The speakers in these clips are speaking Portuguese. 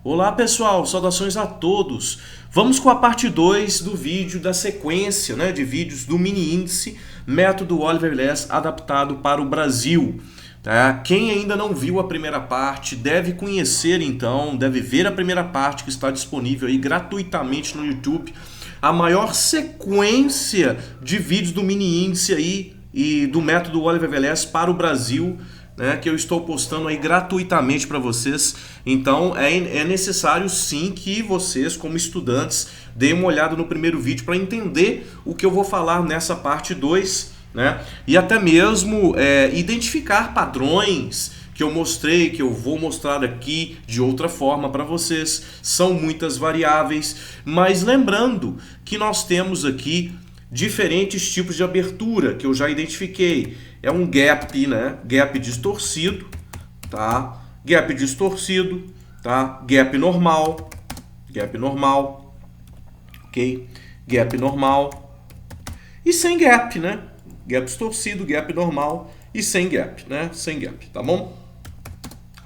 Olá pessoal, saudações a todos. Vamos com a parte 2 do vídeo da sequência, de vídeos do mini índice método Oliver Less adaptado para o Brasil. Tá? Quem ainda não viu a primeira parte deve conhecer então, deve ver a primeira parte que está disponível aí gratuitamente no YouTube. A maior sequência de vídeos do mini índice aí e do método Oliver Less para o Brasil, que eu estou postando aí gratuitamente para vocês. Então é necessário sim que vocês, como estudantes, deem uma olhada no primeiro vídeo para entender o que eu vou falar nessa parte 2, e até mesmo identificar padrões que eu mostrei, que eu vou mostrar aqui de outra forma para vocês. São muitas variáveis, mas lembrando que nós temos aqui diferentes tipos de abertura que eu já identifiquei. É um gap, Gap distorcido, tá? Gap distorcido, tá? Gap normal, ok? Gap normal e sem gap, Gap distorcido, gap normal e sem gap, Sem gap, tá bom?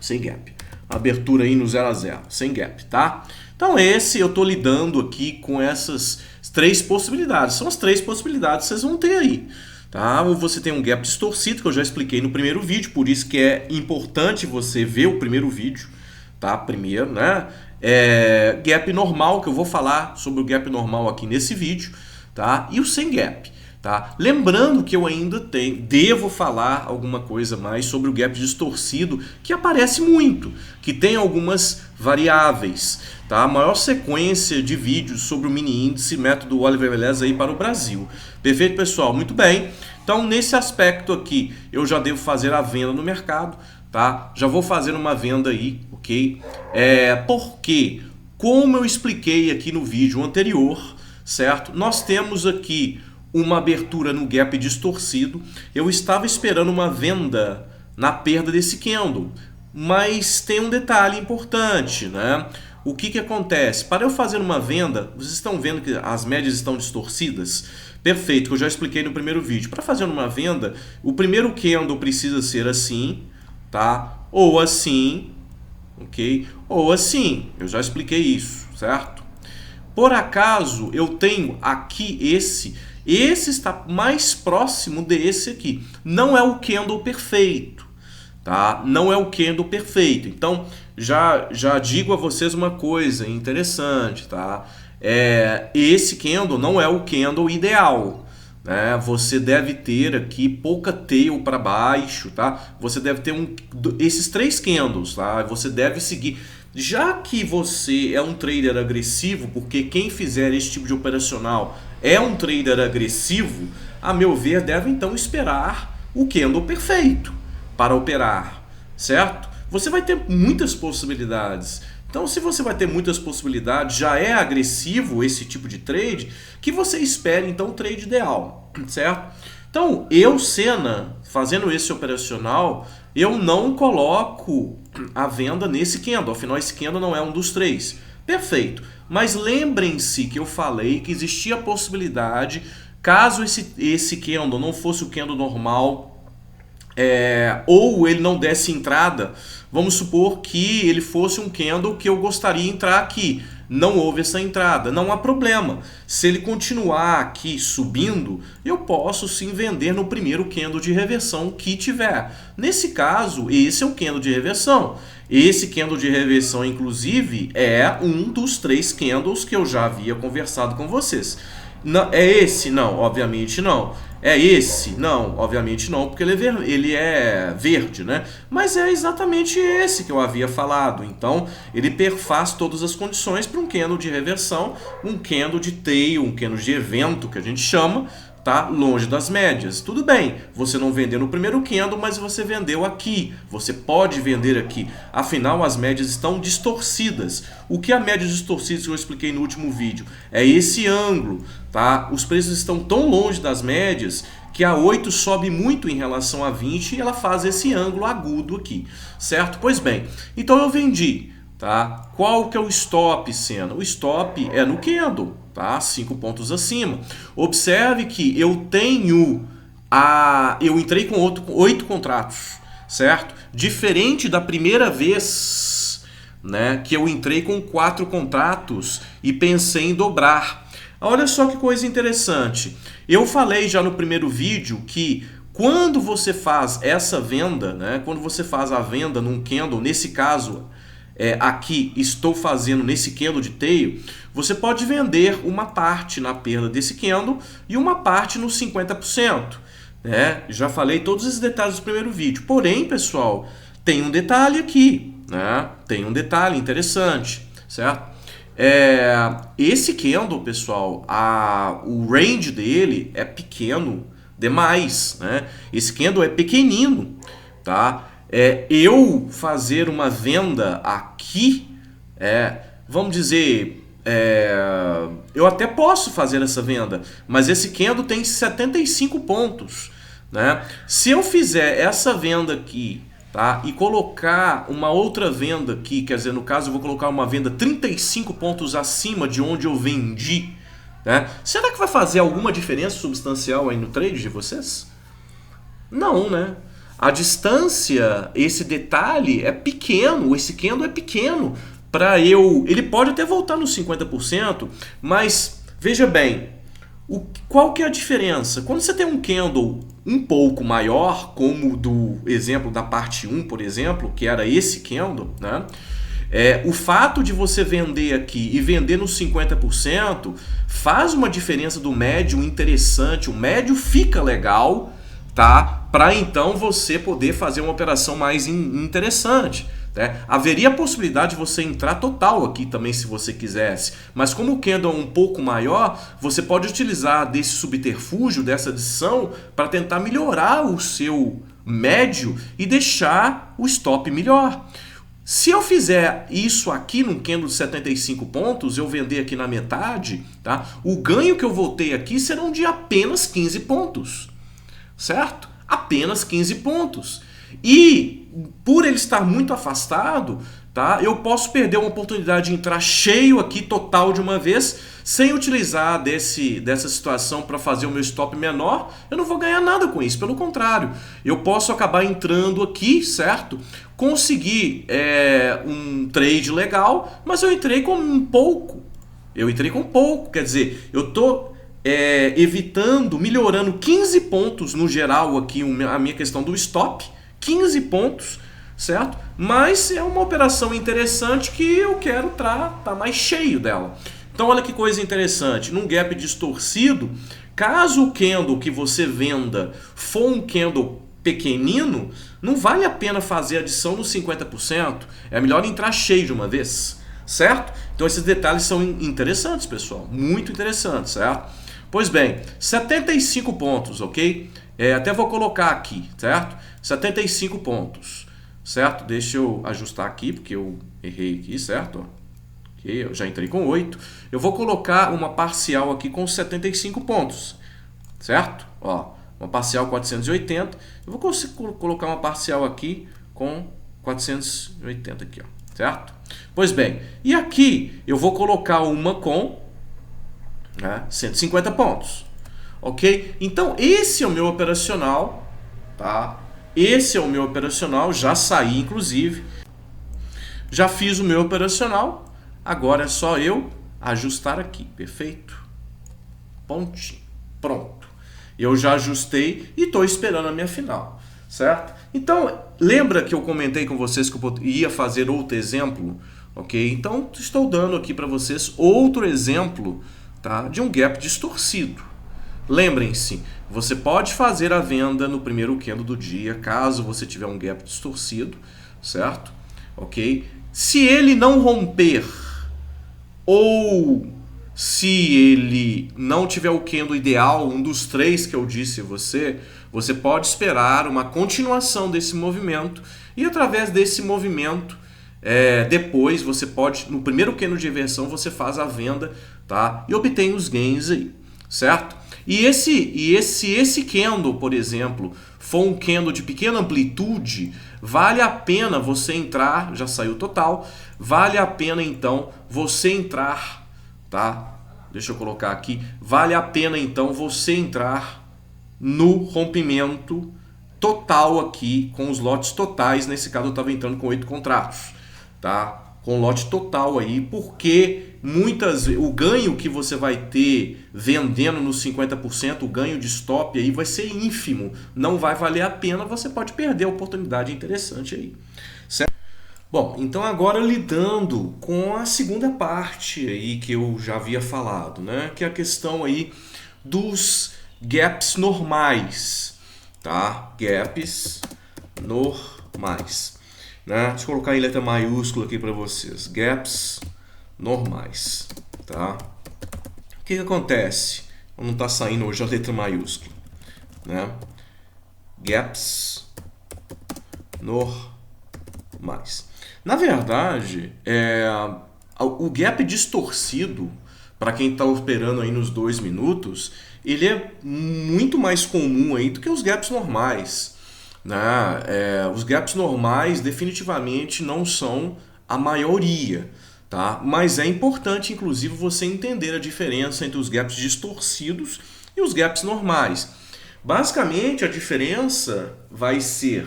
Sem gap. Abertura aí no 0 a 0, sem gap, tá? Então eu tô lidando aqui com essas três possibilidades. São as três possibilidades que vocês vão ter aí, tá? Ou você tem um gap distorcido, que eu já expliquei no primeiro vídeo, por isso que é importante você ver o primeiro vídeo, tá? Primeiro, Gap normal, que eu vou falar sobre o gap normal aqui nesse vídeo, tá? E o sem gap. Tá? Lembrando que eu ainda devo falar alguma coisa mais sobre o gap distorcido, que aparece muito, que tem algumas variáveis. Tá? A maior sequência de vídeos sobre o mini índice método Oliver Less aí para o Brasil. Perfeito, pessoal? Muito bem. Então, nesse aspecto aqui, eu já devo fazer a venda no mercado. Tá? Já vou fazer uma venda aí, ok? Porque, como eu expliquei aqui no vídeo anterior, certo? Nós temos aqui uma abertura no gap distorcido. Eu estava esperando uma venda na perda desse candle, mas tem um detalhe importante, O que acontece? Para eu fazer uma venda, vocês estão vendo que as médias estão distorcidas? Perfeito, que eu já expliquei no primeiro vídeo. Para fazer uma venda, o primeiro candle precisa ser assim, tá? Ou assim, ok? Ou assim, eu já expliquei isso, certo? Por acaso, eu tenho aqui esse está mais próximo desse aqui. Não é o candle perfeito, tá? Não é o candle perfeito. Então, já digo a vocês uma coisa interessante, tá? Esse candle não é o candle ideal, Você deve ter aqui pouca tail para baixo, tá? Você deve ter esses três candles, tá? Você deve seguir. Já que você é um trader agressivo, porque quem fizer esse tipo de operacional é um trader agressivo, a meu ver, deve então esperar o candle perfeito para operar, certo? Você vai ter muitas possibilidades. Então, se você vai ter muitas possibilidades, já é agressivo esse tipo de trade, que você espere então o trade ideal, certo? Então, Sena, fazendo esse operacional, eu não coloco a venda nesse candle, afinal esse candle não é um dos três. Perfeito, mas lembrem-se que eu falei que existia a possibilidade, caso esse candle não fosse o candle normal, ou ele não desse entrada, vamos supor que ele fosse um candle que eu gostaria de entrar aqui. Não houve essa entrada, não há problema. Se ele continuar aqui subindo, eu posso sim vender no primeiro candle de reversão que tiver. Nesse caso, esse é o candle de reversão. Esse candle de reversão, inclusive, é um dos três candles que eu já havia conversado com vocês. Não, é esse? Não, obviamente não. É esse? Não, obviamente não, porque ele é verde, Mas é exatamente esse que eu havia falado. Então, ele perfaz todas as condições para um candle de reversão, um candle de tail, um candle de evento, que a gente chama, tá? Longe das médias. Tudo bem, você não vendeu no primeiro candle, mas você vendeu aqui. Você pode vender aqui. Afinal, as médias estão distorcidas. O que é a média distorcida que eu expliquei no último vídeo? É esse ângulo, tá? Os preços estão tão longe das médias que a 8 sobe muito em relação a 20 e ela faz esse ângulo agudo aqui, certo? Pois bem, então eu vendi, tá? Qual que é o stop, Sena? O stop é no candle, tá? 5 pontos acima. Observe que eu entrei com 8 contratos, certo? Diferente da primeira vez, né, que eu entrei com 4 contratos e pensei em dobrar. Olha só que coisa interessante. Eu falei já no primeiro vídeo que quando você faz essa venda, né, quando você faz a venda num candle, nesse caso aqui estou fazendo nesse candle de tail, você pode vender uma parte na perda desse candle e uma parte nos 50%. Né? Já falei todos esses detalhes do primeiro vídeo. Porém, pessoal, tem um detalhe aqui, né? Tem um detalhe interessante, certo? Esse candle, pessoal, o range dele é pequeno demais, né? Esse candle é pequenino, tá? Eu fazer uma venda aqui, vamos dizer, eu até posso fazer essa venda, mas esse candle tem 75 pontos, né? Se eu fizer essa venda aqui, tá, e colocar uma outra venda aqui, quer dizer, no caso eu vou colocar uma venda 35 pontos acima de onde eu vendi, né? Será que vai fazer alguma diferença substancial aí no trade de vocês? Não, né? A distância, esse detalhe é pequeno, esse candle é pequeno. Ele pode até voltar nos 50%, mas veja bem, qual que é a diferença? Quando você tem um candle um pouco maior, como do exemplo da parte 1, por exemplo, que era esse candle, né? O fato de você vender aqui e vender nos 50% faz uma diferença do médio interessante, o médio fica legal, tá? Para então você poder fazer uma operação mais interessante. Né? Haveria a possibilidade de você entrar total aqui também se você quisesse, mas como o candle é um pouco maior, você pode utilizar desse subterfúgio, dessa adição, para tentar melhorar o seu médio e deixar o stop melhor. Se eu fizer isso aqui num candle de 75 pontos, eu vender aqui na metade, tá? O ganho que eu vou ter aqui serão de apenas 15 pontos, certo? Apenas 15 pontos. E por ele estar muito afastado, tá? Eu posso perder uma oportunidade de entrar cheio aqui total de uma vez, sem utilizar dessa situação para fazer o meu stop menor. Eu não vou ganhar nada com isso, pelo contrário. Eu posso acabar entrando aqui, certo? Conseguir um trade legal, mas eu entrei com um pouco. Quer dizer, eu estou evitando, melhorando 15 pontos no geral aqui, a minha questão do stop, 15 pontos, certo? Mas é uma operação interessante que eu quero tá mais cheio dela. Então olha que coisa interessante, num gap distorcido, caso o candle que você venda for um candle pequenino, não vale a pena fazer adição nos 50%, é melhor entrar cheio de uma vez, certo? Então esses detalhes são interessantes, pessoal, muito interessantes, certo? Pois bem, 75 pontos, ok? Até vou colocar aqui, certo? 75 pontos, certo? Deixa eu ajustar aqui, porque eu errei aqui, certo? Ok, eu já entrei com 8. Eu vou colocar uma parcial aqui com 75 pontos, certo? Ó, uma parcial 480. Eu vou colocar uma parcial aqui com 480 aqui, ó, certo? Pois bem, e aqui eu vou colocar uma com 150 pontos, ok? Então esse é o meu operacional, tá? Esse é o meu operacional, já saí inclusive, já fiz o meu operacional, agora é só eu ajustar aqui, perfeito? Pontinho, pronto. Eu já ajustei e estou esperando a minha final, certo? Então lembra que eu comentei com vocês que eu ia fazer outro exemplo, ok? Então estou dando aqui para vocês outro exemplo, tá? De um gap distorcido. Lembrem-se, você pode fazer a venda no primeiro candle do dia, caso você tiver um gap distorcido, certo? Ok? Se ele não romper, ou se ele não tiver o candle ideal, um dos 3 que eu disse a você, você pode esperar uma continuação desse movimento, e através desse movimento, depois você pode, no primeiro candle de reversão, você faz a venda, tá? E obtém os gains aí, certo? E esse candle, por exemplo, for um candle de pequena amplitude, vale a pena você entrar, já saiu total, vale a pena então você entrar, tá? Deixa eu colocar aqui, vale a pena então você entrar no rompimento total aqui, com os lotes totais, nesse caso eu estava entrando com 8 contratos, tá? com lote total aí, porque o ganho que você vai ter vendendo nos 50%, o ganho de stop aí vai ser ínfimo, não vai valer a pena, você pode perder a oportunidade interessante aí. Certo? Bom, então agora lidando com a segunda parte aí que eu já havia falado, né, que é a questão aí dos gaps normais, tá? Gaps normais. Né? Deixa eu colocar em letra maiúscula aqui para vocês. Gaps normais. Tá? O que acontece? Não está saindo hoje a letra maiúscula. Né? Gaps normais. Na verdade, o gap distorcido, para quem está operando aí nos 2 minutos, ele é muito mais comum aí do que os gaps normais. Né? Os gaps normais definitivamente não são a maioria, tá? Mas é importante, inclusive, você entender a diferença entre os gaps distorcidos e os gaps normais. Basicamente, a diferença vai ser,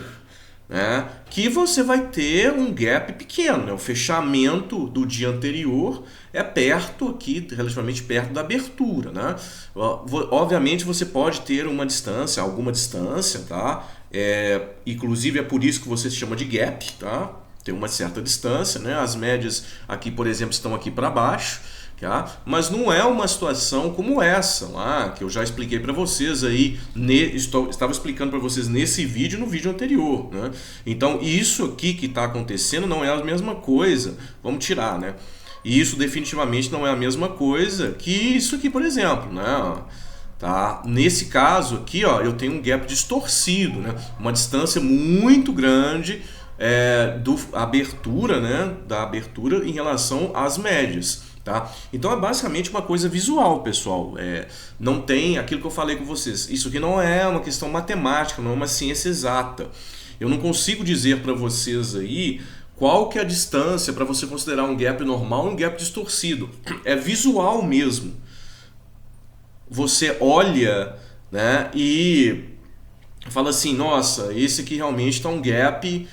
né, que você vai ter um gap pequeno, né? O fechamento do dia anterior é perto aqui, relativamente perto da abertura, né? Obviamente você pode ter uma distância, alguma distância, tá? Inclusive é por isso que você se chama de gap, tá? Tem uma certa distância, né? As médias aqui, por exemplo, estão aqui para baixo, tá? Mas não é uma situação como essa lá, que eu já expliquei para vocês aí, estava explicando para vocês nesse vídeo e no vídeo anterior, né? Então isso aqui que está acontecendo não é a mesma coisa, vamos tirar, né? E isso definitivamente não é a mesma coisa que isso aqui, por exemplo, né? Tá? Nesse caso aqui, ó, eu tenho um gap distorcido, né? Uma distância muito grande abertura, né? Da abertura em relação às médias. Tá? Então é basicamente uma coisa visual, pessoal. Não tem aquilo que eu falei com vocês. Isso aqui não é uma questão matemática, não é uma ciência exata. Eu não consigo dizer para vocês aí qual que é a distância para você considerar um gap normal e um gap distorcido. É visual mesmo. Você olha, né, e fala assim, nossa, esse aqui realmente está um gap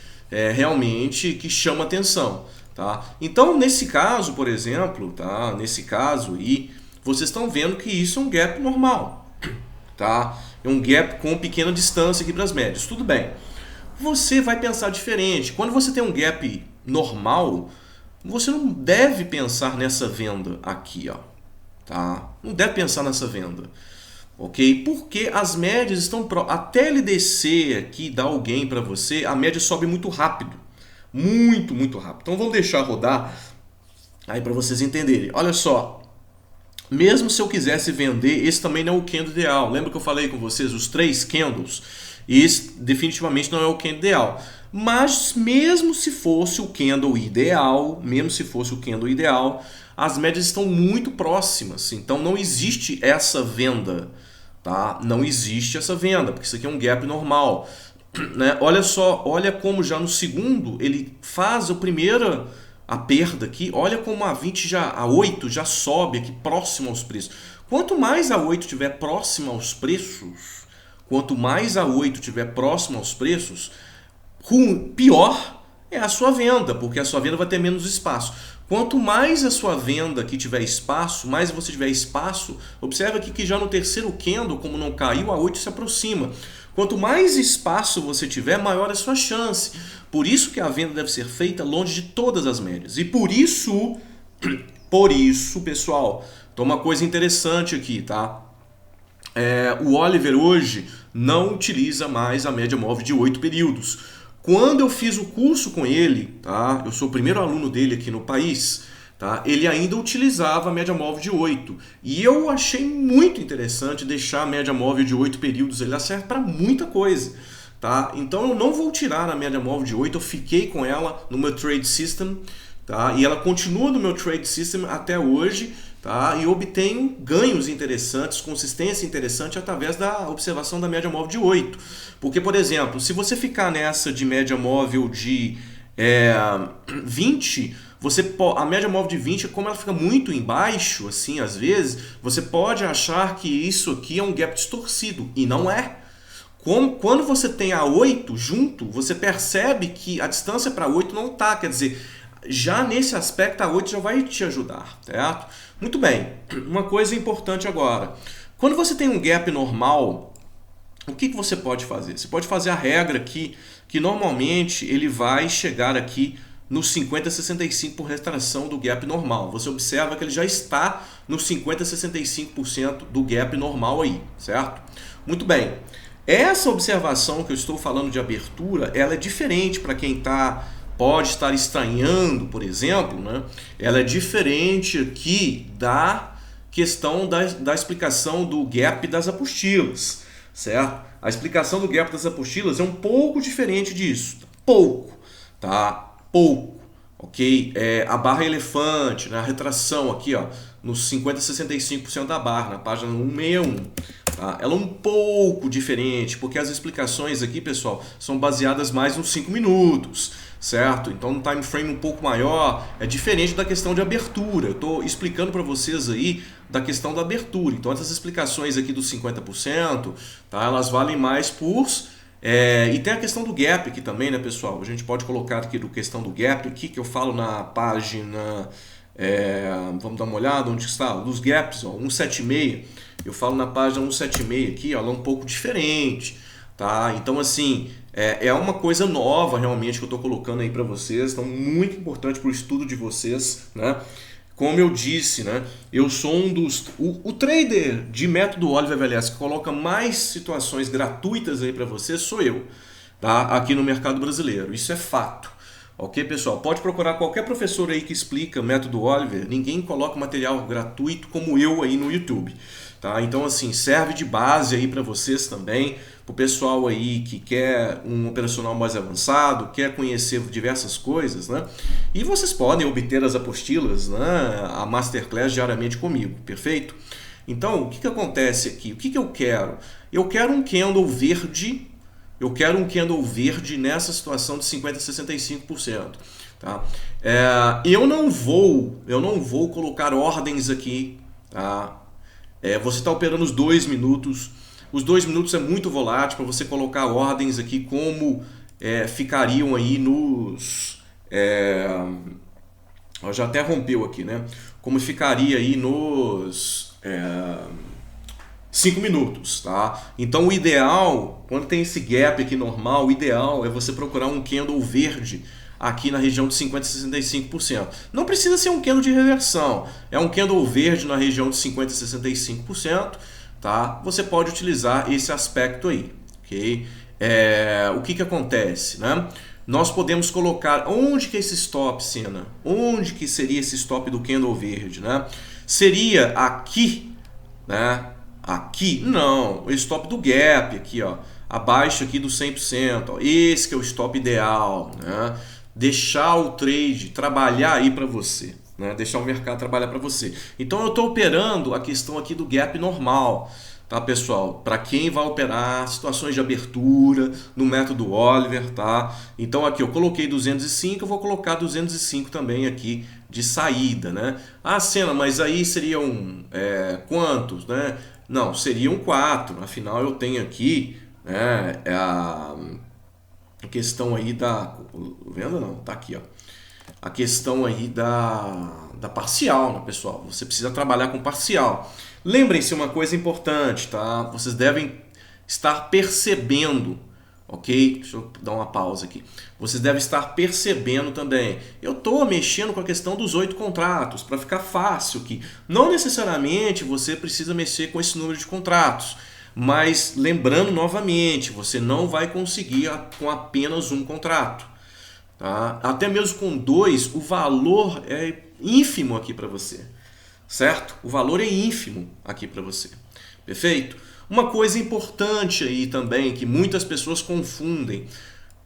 realmente que chama atenção. Tá? Então, nesse caso, por exemplo, tá? Nesse caso aí, vocês estão vendo que isso é um gap normal. Tá? É um gap com pequena distância aqui para as médias. Tudo bem. Você vai pensar diferente. Quando você tem um gap normal, você não deve pensar nessa venda aqui. Ó. Tá? Não deve pensar nessa venda. Ok? Porque as médias estão... Até ele descer aqui e dar alguém para você, a média sobe muito rápido. Muito, muito rápido. Então vamos deixar rodar aí para vocês entenderem. Olha só, mesmo se eu quisesse vender, esse também não é o candle ideal. Lembra que eu falei com vocês os 3 candles? Esse definitivamente não é o candle ideal. Mas mesmo se fosse o candle ideal, as médias estão muito próximas. Então não existe essa venda, tá? Não existe essa venda, porque isso aqui é um gap normal. Né? Olha só, olha como já no segundo ele faz a perda aqui, olha como a 20 a 8 já sobe aqui próximo aos preços. Quanto mais a 8 estiver próxima aos preços, pior é a sua venda, porque a sua venda vai ter menos espaço. Quanto mais a sua venda aqui tiver espaço, mais você tiver espaço, observa aqui que já no terceiro candle, como não caiu, a 8 se aproxima. Quanto mais espaço você tiver, maior é a sua chance. Por isso que a venda deve ser feita longe de todas as médias. E por isso, pessoal, tem uma coisa interessante aqui, tá? O Oliver hoje não utiliza mais a média móvel de 8 períodos. Quando eu fiz o curso com ele, tá? Eu sou o primeiro aluno dele aqui no país, tá? Ele ainda utilizava a média móvel de 8. E eu achei muito interessante deixar a média móvel de 8 períodos. Ele serve para muita coisa. Tá? Então eu não vou tirar a média móvel de 8. Eu fiquei com ela no meu Trade System. Tá? E ela continua no meu Trade System até hoje. Tá? E obtenho ganhos interessantes, consistência interessante através da observação da média móvel de 8. Porque, por exemplo, se você ficar nessa de média móvel de 20, a média móvel de 20, como ela fica muito embaixo, assim, às vezes, você pode achar que isso aqui é um gap distorcido, e não é. Quando você tem a 8 junto, você percebe que a distância para 8 não está, quer dizer, já nesse aspecto a 8 já vai te ajudar, certo? Muito bem, uma coisa importante agora. Quando você tem um gap normal, o que você pode fazer? Você pode fazer a regra aqui, que normalmente ele vai chegar aqui nos 50-65 por retração do gap normal. Você observa que ele já está nos 50-65% do gap normal aí, certo? Muito bem. Essa observação que eu estou falando de abertura, ela é diferente para quem pode estar estranhando, por exemplo, né? Ela é diferente aqui da questão da explicação do gap das apostilas, certo? A explicação do gap das apostilas é um pouco diferente disso, pouco, tá? Pouco, ok? A barra elefante, né? A retração aqui, ó, nos 50-65% da barra, na página 161. Tá? Ela é um pouco diferente, porque as explicações aqui, pessoal, são baseadas mais nos 5 minutos, certo? Então, um time frame um pouco maior, é diferente da questão de abertura. Eu estou explicando para vocês aí da questão da abertura. Então, essas explicações aqui dos 50%, tá? Elas valem mais por... e tem a questão do gap aqui também, né, pessoal? A gente pode colocar aqui a questão do gap aqui, que eu falo na página... vamos dar uma olhada onde está, dos gaps, ó, 176. Eu falo na página 176 aqui, ó, ela é um pouco diferente, tá? Então, assim, é uma coisa nova realmente que eu estou colocando aí para vocês, então muito importante para o estudo de vocês, né? Como eu disse, né? Eu sou um dos... O trader de método Oliver Velez que coloca mais situações gratuitas aí para vocês sou eu, tá? Aqui no mercado brasileiro, isso é fato. Ok, pessoal? Pode procurar qualquer professor aí que explica o método Oliver, ninguém coloca material gratuito como eu aí no YouTube. Tá? Então, assim, serve de base aí para vocês também, para o pessoal aí que quer um operacional mais avançado, quer conhecer diversas coisas, né? E vocês podem obter as apostilas, né? A Masterclass diariamente comigo, perfeito? Então, o que acontece aqui? O que eu quero? Eu quero um candle verde. Eu quero um candle verde nessa situação de 50-65%. Tá? Eu não vou colocar ordens aqui. Tá? Você está operando os 2 minutos. Os 2 minutos é muito volátil para você colocar ordens aqui como ficariam aí nos... já até rompeu aqui, né? Como ficaria aí nos... 5 minutos, tá? Então o ideal, quando tem esse gap aqui normal, o ideal é você procurar um candle verde aqui na região de 50-65%. Não precisa ser um candle de reversão, é um candle verde na região de 50-65%, tá? Você pode utilizar esse aspecto aí, ok? O que acontece, né? Nós podemos colocar, onde que é esse stop, Sena? Onde que seria esse stop do candle verde, né? Seria aqui, né? Aqui, não, o stop do gap aqui, ó, abaixo aqui do 100%, ó, esse que é o stop ideal, né? Deixar o trade trabalhar aí para você, né? Deixar o mercado trabalhar para você. Então eu estou operando a questão aqui do gap normal, tá, pessoal? Para quem vai operar situações de abertura no método Oliver, tá? Então aqui eu coloquei 205, eu vou colocar 205 também aqui de saída, né? Ah, Sena, mas aí seriam quantos, né? Não, seriam 4, afinal eu tenho aqui, né, a questão aí da... Vendo não? Tá aqui, ó. A questão aí da parcial, né, pessoal? Você precisa trabalhar com parcial. Lembrem-se uma coisa importante, tá? Vocês devem estar percebendo, ok? Deixa eu dar uma pausa aqui. Vocês devem estar percebendo também. Eu estou mexendo com a questão dos 8 contratos, para ficar fácil aqui. Não necessariamente você precisa mexer com esse número de contratos, mas lembrando novamente, você não vai conseguir com apenas um contrato. Tá? Até mesmo com 2, o valor é ínfimo aqui para você. Certo? O valor é ínfimo aqui para você. Perfeito? Uma coisa importante aí também, que muitas pessoas confundem.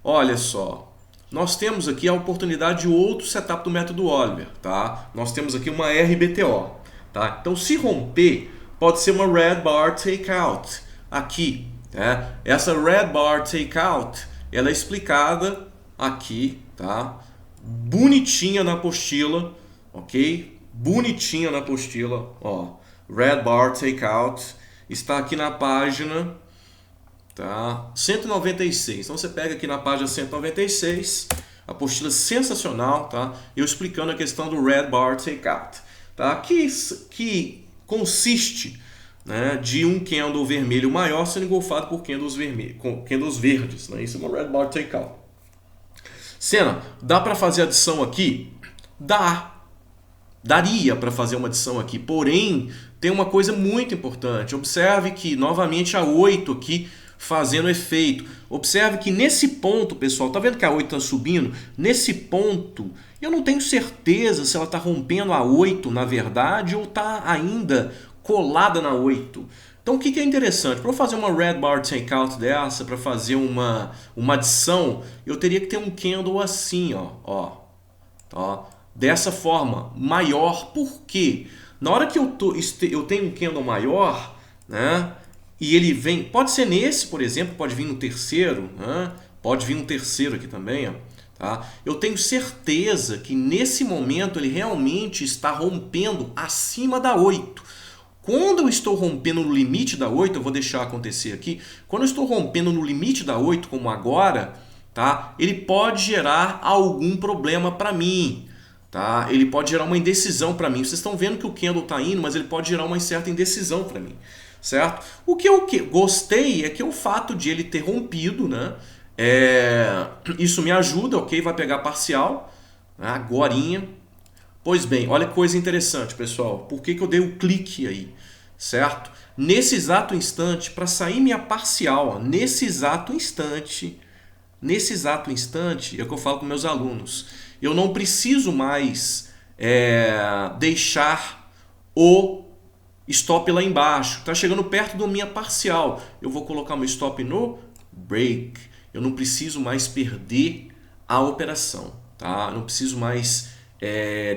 Olha só, nós temos aqui a oportunidade de outro setup do método Oliver, tá? Nós temos aqui uma RBTO, tá? Então, se romper, pode ser uma Red Bar Takeout aqui, né? Essa Red Bar Takeout, ela é explicada aqui, tá? Bonitinha na apostila, ok? Bonitinha na apostila, ó. Red Bar Takeout. Está aqui na página, tá? 196. Então você pega aqui na página 196, apostila sensacional, tá? Eu explicando a questão do Red Bar Takeout, tá? Que consiste, né, de um candle vermelho maior sendo engolfado por candles verdes, né? Isso é uma Red Bar Takeout. Senna, dá para fazer adição aqui? Daria para fazer uma adição aqui, porém tem uma coisa muito importante. Observe que novamente a 8 aqui fazendo efeito. Observe que nesse ponto, pessoal, tá vendo que a 8 está subindo? Nesse ponto, eu não tenho certeza se ela está rompendo a 8 na verdade ou está ainda colada na 8. Então o que é interessante? Para eu fazer uma Red Bar Takeout dessa, para fazer uma adição, eu teria que ter um candle assim, ó, dessa forma, maior. Por quê? Na hora que eu tenho um candle maior, né? E ele vem, pode ser nesse, por exemplo, pode vir no terceiro, né? Pode vir no terceiro aqui também, ó, tá? Eu tenho certeza que nesse momento ele realmente está rompendo acima da 8. Quando eu estou rompendo no limite da 8, eu vou deixar acontecer aqui, quando eu estou rompendo no limite da 8, como agora, tá? Ele pode gerar algum problema para mim. Tá? Ele pode gerar uma indecisão para mim. Vocês estão vendo que o candle está indo, mas ele pode gerar uma certa indecisão para mim, certo? O que eu gostei é que o fato de ele ter rompido, né? Isso me ajuda, ok? Vai pegar parcial, né? Agorinha. Pois bem, olha que coisa interessante, pessoal. Por que eu dei o clique aí, certo? Nesse exato instante, para sair minha parcial, ó, nesse exato instante, é o que eu falo com meus alunos. Eu não preciso mais deixar o stop lá embaixo. Está chegando perto da minha parcial. Eu vou colocar meu stop no break. Eu não preciso mais perder a operação. Tá? Eu não preciso mais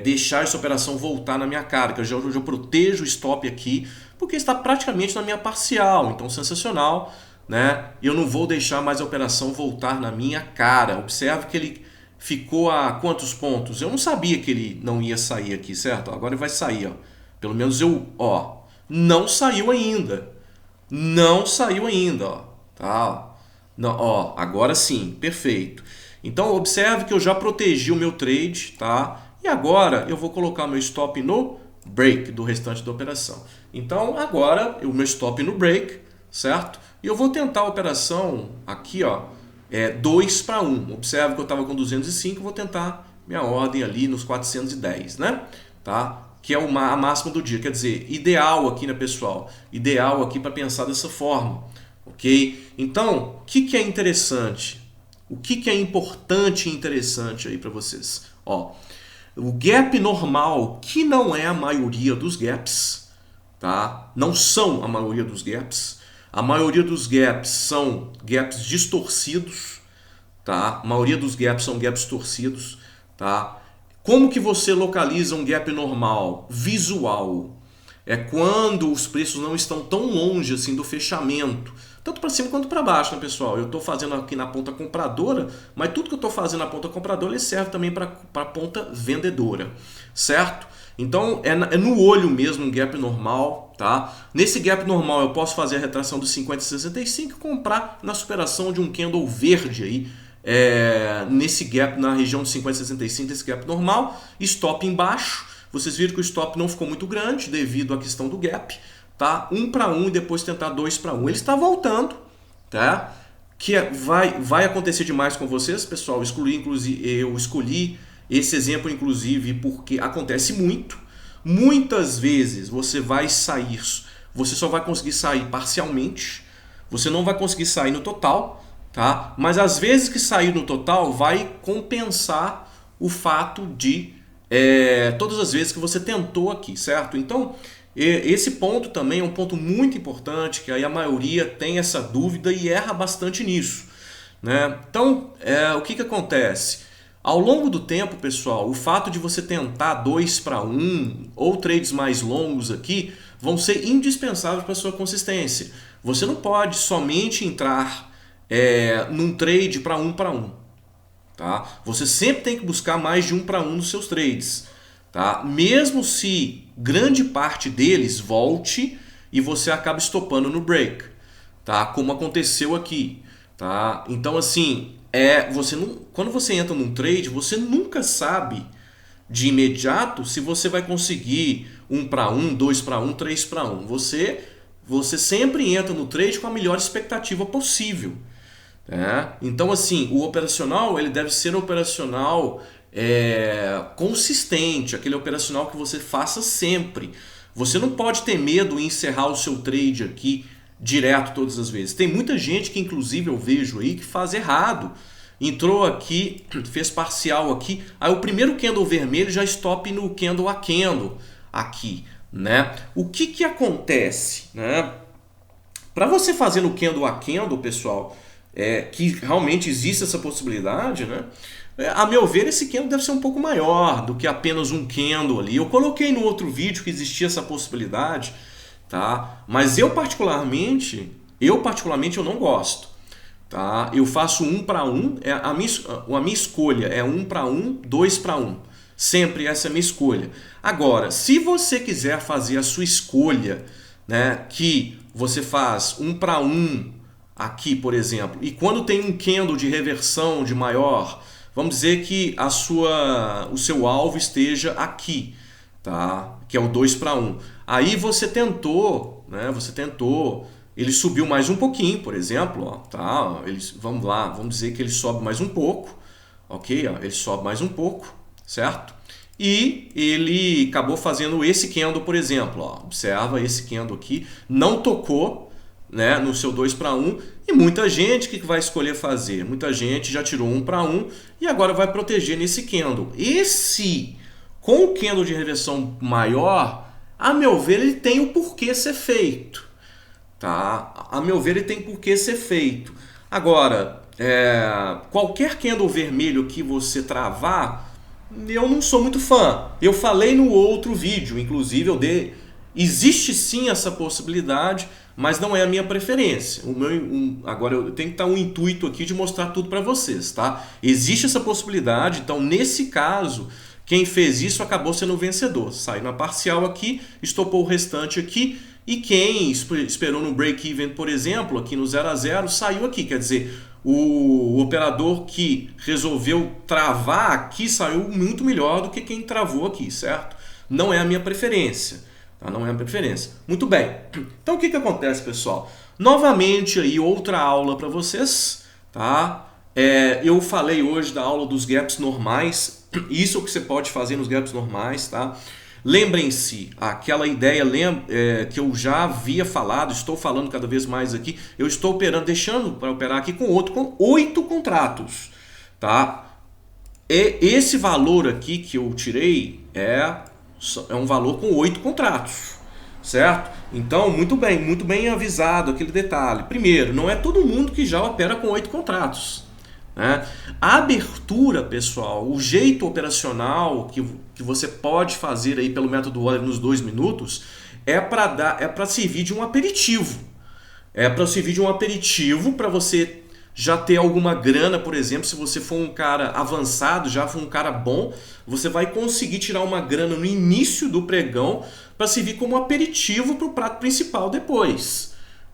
deixar essa operação voltar na minha cara. Que eu já protejo o stop aqui porque está praticamente na minha parcial. Então, sensacional. Né? Eu não vou deixar mais a operação voltar na minha cara. Observe que ele ficou a quantos pontos? Eu não sabia que ele não ia sair aqui, certo? Agora ele vai sair, ó. Pelo menos não saiu ainda. Não saiu ainda, ó. Tá? Não, ó, agora sim, perfeito. Então observe que eu já protegi o meu trade, tá? E agora eu vou colocar meu stop no break do restante da operação. Então agora o meu stop no break, certo? E eu vou tentar a operação aqui, ó, 2 para 1. Observe que eu estava com 205, vou tentar minha ordem ali nos 410, né? Tá? Que é a máxima do dia. Quer dizer, ideal aqui, né, pessoal? Ideal aqui para pensar dessa forma, ok? Então, o que é interessante? O que é importante e interessante aí para vocês? Ó, o gap normal, que não é a maioria dos gaps, tá? Não são a maioria dos gaps. A maioria dos gaps são gaps distorcidos, tá? A maioria dos gaps são gaps torcidos, tá? Como que você localiza um gap normal? Visual. É quando os preços não estão tão longe assim do fechamento, tanto para cima quanto para baixo, né, pessoal? Eu estou fazendo aqui na ponta compradora, mas tudo que eu estou fazendo na ponta compradora ele serve também para a ponta vendedora, certo? Então é no olho mesmo um gap normal, tá? Nesse gap normal eu posso fazer a retração dos 50 e 65 e comprar na superação de um candle verde aí, nesse gap na região de 50 e 65, esse gap normal, stop embaixo. Vocês viram que o stop não ficou muito grande devido à questão do gap, tá? 1 para 1 e depois tentar 2 para 1. Ele está voltando, tá? Que vai acontecer demais com vocês, pessoal. Eu escolhi esse exemplo, inclusive, porque acontece muito. Muitas vezes você só vai conseguir sair parcialmente, você não vai conseguir sair no total, tá? Mas às vezes que sair no total vai compensar o fato de todas as vezes que você tentou aqui, certo? Então, esse ponto também é um ponto muito importante, que aí a maioria tem essa dúvida e erra bastante nisso, né? Então, o que acontece? Ao longo do tempo, pessoal, o fato de você tentar 2 para 1 ou trades mais longos aqui vão ser indispensáveis para a sua consistência. Você não pode somente entrar num trade para 1 para 1. Tá? Você sempre tem que buscar mais de 1 para 1 nos seus trades. Tá? Mesmo se grande parte deles volte e você acaba estopando no break. Tá? Como aconteceu aqui. tá? Então assim, você não, quando você entra num trade, você nunca sabe de imediato se você vai conseguir 1 para 1, 2 para 1, 3 para 1. Você sempre entra no trade com a melhor expectativa possível. Então assim, o operacional ele deve ser um operacional consistente, aquele operacional que você faça sempre. Você não pode ter medo em encerrar o seu trade aqui direto todas as vezes. Tem muita gente que inclusive eu vejo aí que faz errado. Entrou aqui, fez parcial aqui, aí o primeiro candle vermelho já stop no candle a candle aqui, né? O que acontece, né? Para você fazer no candle a candle, pessoal, que realmente existe essa possibilidade, né? A meu ver, esse candle deve ser um pouco maior do que apenas um candle ali. Eu coloquei no outro vídeo que existia essa possibilidade, tá? Mas eu particularmente eu não gosto. Tá? Eu faço 1 para 1, a minha escolha é 1 para 1, 2 para 1. Sempre essa é a minha escolha. Agora, se você quiser fazer a sua escolha, né, que você faz 1 para 1 aqui, por exemplo, e quando tem um candle de reversão de maior, vamos dizer que o seu alvo esteja aqui, tá? Que é o 2 para 1. Aí você tentou, né? Ele subiu mais um pouquinho, por exemplo, ó, tá? Vamos lá, vamos dizer que ele sobe mais um pouco, ok? Ó, ele sobe mais um pouco, certo? E ele acabou fazendo esse candle, por exemplo, ó, observa esse candle aqui, não tocou, né, no seu 2 para 1, e muita gente, o que vai escolher fazer? Muita gente já tirou 1 para 1 e agora vai proteger nesse candle. Com o candle de reversão maior, a meu ver, ele tem o porquê ser feito. Tá? A meu ver, ele tem por que ser feito. Agora, qualquer candle vermelho que você travar, eu não sou muito fã. Eu falei no outro vídeo, inclusive existe sim essa possibilidade, mas não é a minha preferência. Agora eu tenho que estar um intuito aqui de mostrar tudo para vocês, tá? Existe essa possibilidade, então nesse caso, quem fez isso acabou sendo o vencedor. Saiu na parcial aqui, estopou o restante aqui. E quem esperou no break-even, por exemplo, aqui no 0 a 0, saiu aqui. Quer dizer, o operador que resolveu travar aqui saiu muito melhor do que quem travou aqui, certo? Não é a minha preferência. Tá? Não é a minha preferência. Muito bem. Então o que acontece, pessoal? Novamente aí outra aula para vocês. Tá? Eu falei hoje da aula dos gaps normais. Isso é o que você pode fazer nos gaps normais, tá? Lembrem-se, aquela ideia que eu já havia falado, estou falando cada vez mais aqui, eu estou deixando para operar aqui com 8 contratos. Tá? Esse valor aqui que eu tirei é um valor com 8 contratos. Certo? Então, muito bem avisado aquele detalhe. Primeiro, não é todo mundo que já opera com 8 contratos. Né? A abertura, pessoal, o jeito operacional que você pode fazer aí pelo método Waller nos 2 minutos é para servir de um aperitivo. É para servir de um aperitivo para você já ter alguma grana, por exemplo, se você for um cara avançado, já for um cara bom, você vai conseguir tirar uma grana no início do pregão para servir como aperitivo para o prato principal depois,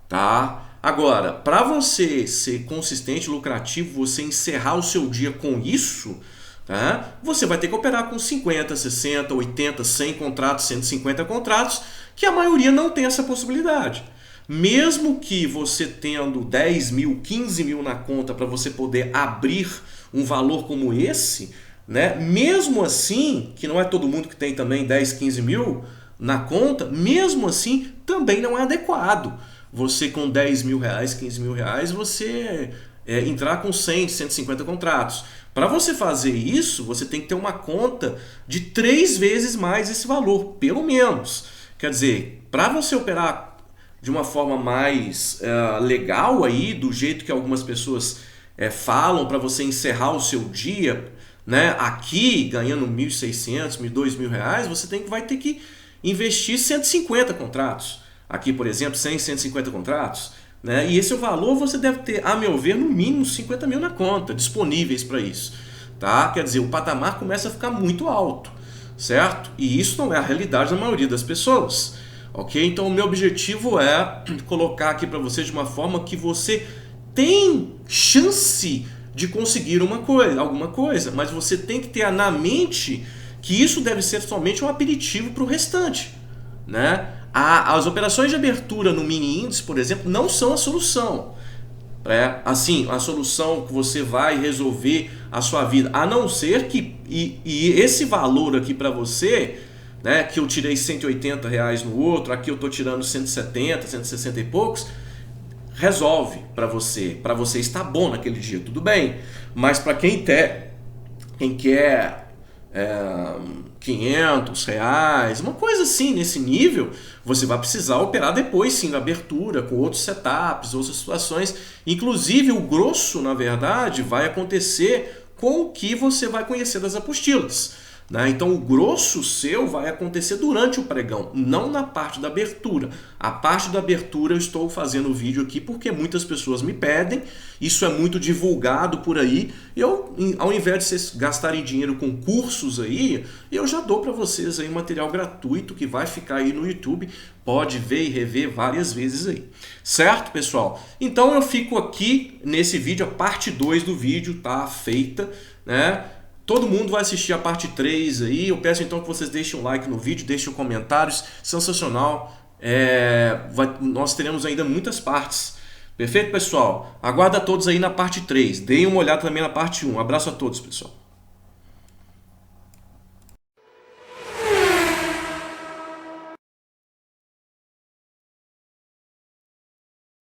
tá? Agora, para você ser consistente, lucrativo, você encerrar o seu dia com isso, tá? Você vai ter que operar com 50, 60, 80, 100 contratos, 150 contratos, que a maioria não tem essa possibilidade. Mesmo que você tendo 10 mil, 15 mil na conta para você poder abrir um valor como esse, né? Mesmo assim, que não é todo mundo que tem também 10, 15 mil na conta, mesmo assim também não é adequado. Você com 10 mil reais, 15 mil reais, você entrar com 100, 150 contratos. Para você fazer isso, você tem que ter uma conta de 3 vezes mais esse valor, pelo menos. Quer dizer, para você operar de uma forma mais legal aí, do jeito que algumas pessoas falam, para você encerrar o seu dia, né, aqui ganhando 1.600, 2.000 reais, você vai ter que investir 150 contratos. Aqui, por exemplo, 100, 150 contratos, né? E esse valor você deve ter, a meu ver, no mínimo 50 mil na conta, disponíveis para isso. Tá? Quer dizer, o patamar começa a ficar muito alto, certo? E isso não é a realidade da maioria das pessoas. Ok? Então, o meu objetivo é colocar aqui para você de uma forma que você tem chance de conseguir alguma coisa, mas você tem que ter na mente que isso deve ser somente um aperitivo para o restante, né? As operações de abertura no mini índice, por exemplo, não são a solução. Assim, a solução que você vai resolver a sua vida, a não ser que e esse valor aqui para você, né, que eu tirei R$ 180 no outro, aqui eu estou tirando 170, 160 e poucos, resolve para você estar bom naquele dia, tudo bem. Mas para quem quer R$ 500, uma coisa assim, nesse nível, você vai precisar operar depois sim na abertura, com outros setups, outras situações. Inclusive o grosso, na verdade, vai acontecer com o que você vai conhecer das apostilas, né? Então o grosso seu vai acontecer durante o pregão, não na parte da abertura. A parte da abertura eu estou fazendo o vídeo aqui porque muitas pessoas me pedem, isso é muito divulgado por aí. Eu, ao invés de vocês gastarem dinheiro com cursos aí, eu já dou para vocês aí material gratuito que vai ficar aí no YouTube, pode ver e rever várias vezes aí. Certo, pessoal? Então eu fico aqui nesse vídeo, a parte 2 do vídeo tá feita, né? Todo mundo vai assistir a parte 3 aí. Eu peço então que vocês deixem um like no vídeo, deixem comentários. Sensacional. Nós teremos ainda muitas partes. Perfeito, pessoal? Aguardo a todos aí na parte 3. Deem uma olhada também na parte 1. Abraço a todos, pessoal.